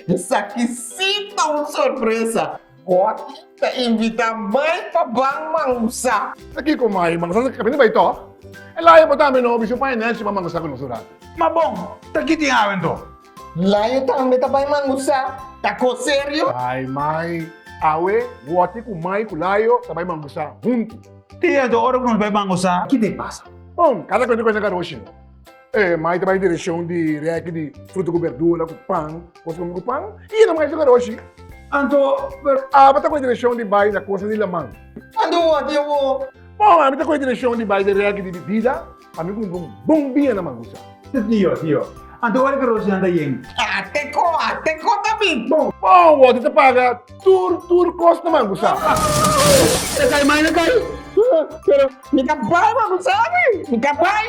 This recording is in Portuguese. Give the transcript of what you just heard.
Esaki sorpresa. Woty ta invitá may pabang Mangusa. Sa Kiko, may Mangusa sa kapit ba ito? Layo mo dami no, bisyo pa yun, si Mangusa ko nung surat. Mabong, tagkitingawin to. Layo ta invitá bay Mangusa. Tako seryo? Ay, may awe, Woty, kumay, kulayo, sabay Mangusa, junto. Tiyan to, oras kung may Mangusa. Kita pasa. Bom, cada coisa com essa garoshinan. Mas também direção de reque de fruta com verdura, com pão, coisa com pão, e não mais o garoshi. Anto, Basta com a direção de baile da coisa de lamang. Ano Woty awor? Bom, basta com a direção de baile de reque de bebida, amigo com bombinha na mangusa. tiyo. Anto, wala ka rin siya yung. Ate ko tabi. Bom, Woty, te paga tour costa na mangusa. Kay may na kay. Pero, mikabay Mangusa. Mikabay.